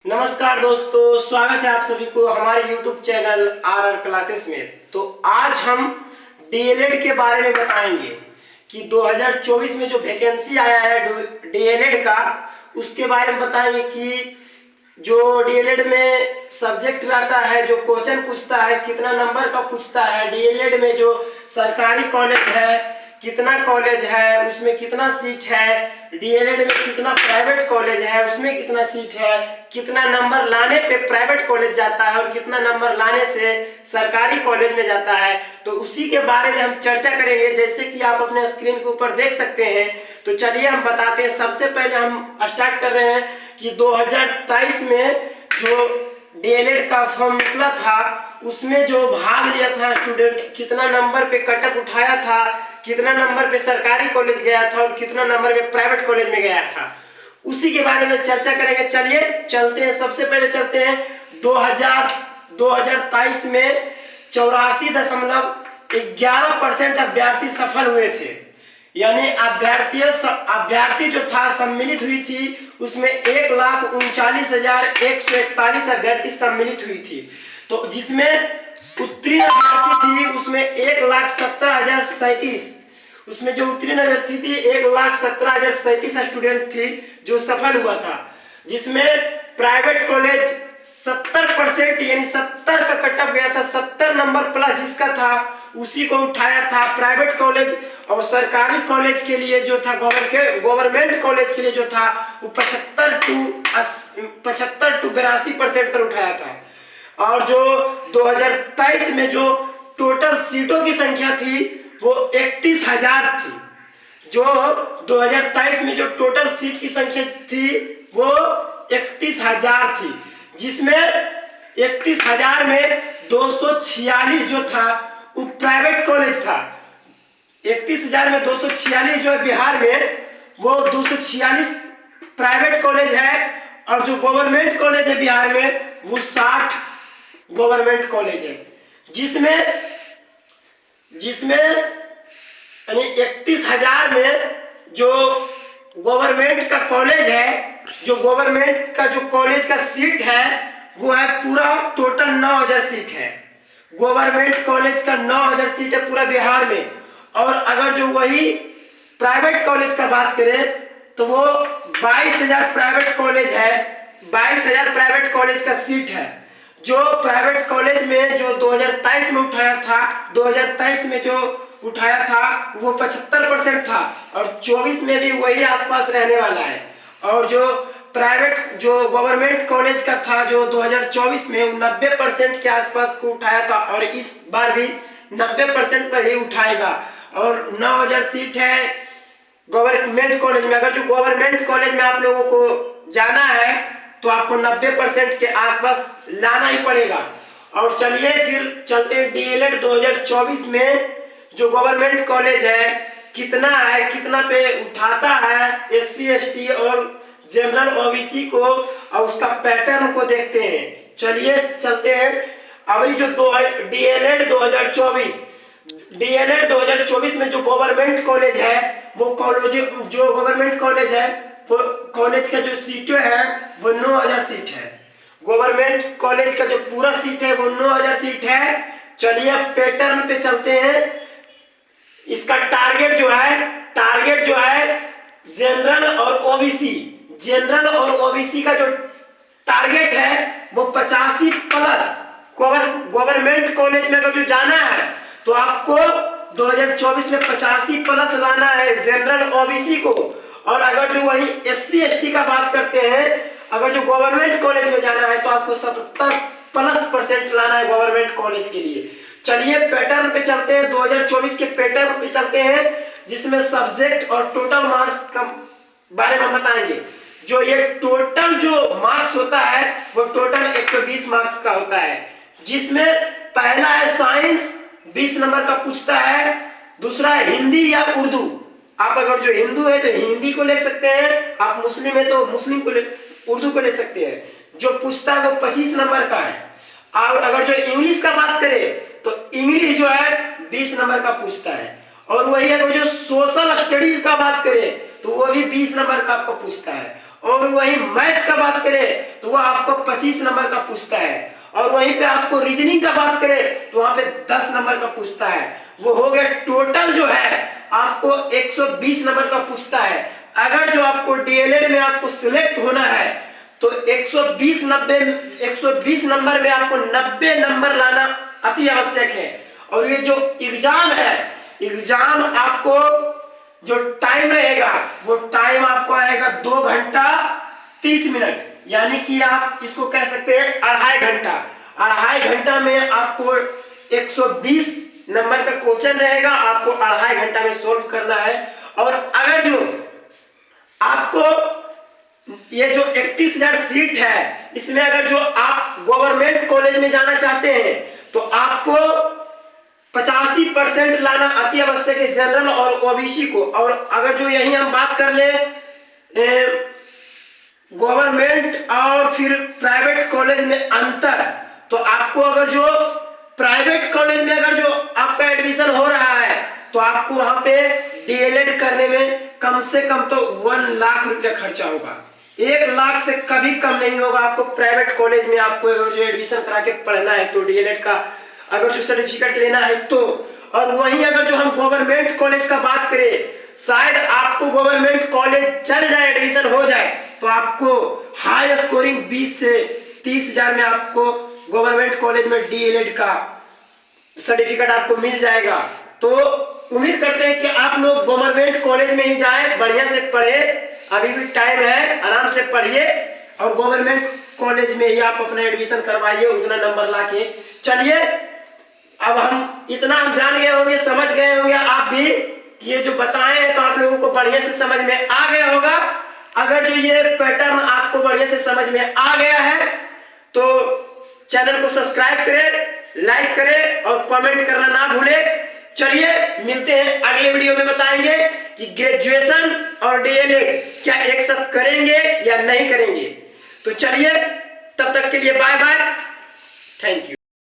नमस्कार दोस्तों, स्वागत है आप सभी को हमारे YouTube चैनल आर क्लासेस में। तो आज हम डीएलएड के बारे में बताएंगे कि 2024 में जो वैकेंसी आया है डीएलएड का, उसके बारे में बताएंगे कि जो डीएलएड में सब्जेक्ट रहता है, जो क्वेश्चन पूछता है, कितना नंबर का पूछता है। डीएलएड में जो सरकारी कॉलेज है, कितना कॉलेज है, उसमें कितना सीट है। डीएलएड में कितना प्राइवेट कॉलेज है, उसमें कितना सीट है। कितना नंबर लाने पे प्राइवेट कॉलेज जाता है और कितना नंबर लाने से सरकारी कॉलेज में जाता है। तो उसी के बारे में हम चर्चा करेंगे, जैसे कि आप अपने स्क्रीन के ऊपर देख सकते हैं। तो चलिए हम बताते हैं। सबसे पहले हम स्टार्ट कर रहे हैं कि 2023 में जो डीएलएड का फॉर्म निकला था, उसमें जो भाग लिया था स्टूडेंट, कितना नंबर पे कटअप उठाया था, कितना नंबर पे सरकारी कॉलेज गया था और कितना नंबर पे प्राइवेट कॉलेज में गया था, उसी के बारे में चर्चा करेंगे। चलिए चलते हैं। सबसे पहले चलते हैं 2023 में 84.11% अभ्यर्थी सफल हुए थे। यानी अभ्यर्थी जो था सम्मिलित हुई थी, उसमें 1,39,141 अभ्यर्थी सम्मिलित हुई थी। तो जिसमें उत्तीर्ण अभ्यर्थी थी उसमें 1,17,037, उसमें जो उत्तीर्ण अभ्यर्थी थी 1,17,037 स्टूडेंट थी जो सफल हुआ था। जिसमें प्राइवेट कॉलेज 70% यानी 70 का कटअप गया था। 70 नंबर प्लस जिसका था उसी को उठाया था प्राइवेट कॉलेज। और सरकारी कॉलेज के लिए जो था, गवर्नमेंट कॉलेज के लिए जो था, वो 75 टू 82% पर उठाया था। और जो 2023 में जो टोटल सीटों की संख्या थी वो 31,000 थी। जो 2023 में जो टोटल सीट की संख्या थी वो 31,000 थी। जिसमें 31,000 में 246 जो था वो प्राइवेट कॉलेज था। 31,000 में 246 जो है बिहार में, वो 246 प्राइवेट कॉलेज है। और जो गवर्नमेंट कॉलेज है बिहार में वो 60 गवर्नमेंट कॉलेज है। जिसमें यानी 31,000 में जो गवर्नमेंट का कॉलेज है, जो गवर्नमेंट का जो कॉलेज का सीट है वो है पूरा टोटल 9,000 सीट है। गवर्नमेंट कॉलेज का 9,000 सीट है पूरा बिहार में। और अगर जो वही प्राइवेट कॉलेज का बात करें तो वो 22,000 प्राइवेट कॉलेज है। 22,000 प्राइवेट कॉलेज का सीट है। जो प्राइवेट कॉलेज में जो 2023 में उठाया था, 2023 में जो उठाया था वो 75% था और 24 में भी वही आसपास रहने वाला है। और जो प्राइवेट जो गवर्नमेंट कॉलेज का था जो 2024 में 90% के आसपास को उठाया था और इस बार भी 90% पर ही उठाएगा। और 9,000 सीट है गवर्नमेंट कॉलेज में। अगर जो गवर्नमेंट कॉलेज में आप लोगों को जाना है तो आपको 90% के आसपास लाना ही पड़ेगा। और चलिए फिर चलते हैं डीएलएड 2024 में जो गवर्नमेंट कॉलेज है कितना है, कितना पे उठाता है एससी एसटी और जनरल ओबीसी को, और उसका पैटर्न को देखते हैं। चलिए चलते हैं। अब जो डीएलएड 2024 में जो गवर्नमेंट कॉलेज है वो गवर्नमेंट कॉलेज है वो कॉलेज का जो सीटें है वो 9,000 सीट है। गवर्नमेंट कॉलेज का जो पूरा सीट है वो 9,000 सीट है। चलिए पैटर्न पे चलते हैं। इसका टारगेट जो है जनरल और ओबीसी का जो टारगेट है वो 85 प्लस। गवर्नमेंट कॉलेज में अगर जो जाना है तो आपको 2024 में 85 प्लस लाना है जनरल ओबीसी को। और अगर जो वही एससी एसटी का बात करते हैं, अगर जो गवर्नमेंट कॉलेज में जाना है तो आपको 70+% लाना है गवर्नमेंट कॉलेज के लिए। चलिए पैटर्न पे चलते हैं। 2024 के पैटर्न पे चलते हैं जिसमें सब्जेक्ट और टोटल मार्क्स का बारे में बताएंगे। जो ये टोटल जो मार्क्स होता है वो टोटल 120 मार्क्स का होता है। जिसमें पहला है साइंस, 20 नंबर का पूछता है। दूसरा है हिंदी या उर्दू। आप अगर जो हिंदू है तो हिंदी को ले सकते हैं, आप मुस्लिम है तो उर्दू को ले सकते हैं। जो पूछता है वो 25 नंबर का है। और अगर जो इंग्लिश का बात करें तो इंग्लिश जो है 20 नंबर का पूछता है। और वही अगर जो सोशल स्टडीज का बात करें तो वो भी 20 नंबर का आपको पूछता है। और वही मैथ्स का बात करें तो वो आपको 25 नंबर का पूछता है। और वहीं पे आपको रीजनिंग का बात करें तो वहां पे 10 नंबर का पूछता है। वो हो गया टोटल जो है आपको 120 नंबर का पूछता है। अगर जो आपको डीएलएड में आपको सिलेक्ट होना है तो 120 नंबर में आपको 90 नंबर लाना अति आवश्यक है। और ये जो एग्जाम है, एग्जाम आपको जो टाइम रहेगा वो टाइम आपको रहेगा 2 घंटा 30 मिनट, यानी कि आप इसको कह सकते हैं 2.5 घंटा। 2.5 घंटा में आपको 120 नंबर का क्वेश्चन रहेगा, आपको 2.5 घंटा में सोल्व करना है। और अगर जो आपको ये जो 31,000 सीट है, इसमें अगर जो आप गवर्नमेंट कॉलेज में जाना चाहते हैं तो आपको 85% लाना अति आवश्यक है, जनरल और ओबीसी को। और अगर जो यही हम बात कर ले गवर्नमेंट और फिर प्राइवेट कॉलेज में अंतर, तो आपको अगर जो प्राइवेट कॉलेज में अगर जो आपका एडमिशन हो रहा है तो आपको वहां पे डीएलएड करने में कम से कम तो 1 लाख रुपया खर्चा होगा। 1 लाख से कभी कम नहीं होगा आपको प्राइवेट कॉलेज में आपको जो एडमिशन करा के पढ़ना है तो डीएलएड का अगर जो सर्टिफिकेट लेना है तो। और वहीं अगर जो हम गवर्नमेंट कॉलेज का बात करें, शायद आपको गवर्नमेंट कॉलेज चल जाए, एडमिशन हो जाए तो आपको हाई स्कोरिंग 20 से 30,000 में आपको गवर्नमेंट कॉलेज में डीएलएड का सर्टिफिकेट आपको मिल जाएगा। तो उम्मीद करते हैं कि आप लोग गवर्नमेंट कॉलेज में ही जाएं, बढ़िया से पढ़े, अभी भी टाइम है, आराम से पढ़िए और गवर्नमेंट कॉलेज में ही आप अपना एडमिशन करवाइए उतना नंबर लाके। चलिए अब हम इतना हम जान गए होंगे, समझ गए होंगे आप भी, ये जो बताए हैं तो आप लोगों को बढ़िया से समझ में आ गया होगा। अगर जो ये पैटर्न आपको बढ़िया से समझ में आ गया है तो चैनल को सब्सक्राइब करें, लाइक करें और कमेंट करना ना भूलें। चलिए मिलते हैं अगले वीडियो में, बताएंगे कि ग्रेजुएशन और डीएलएड क्या एक साथ करेंगे या नहीं करेंगे। तो चलिए तब तक के लिए बाय बाय, थैंक यू।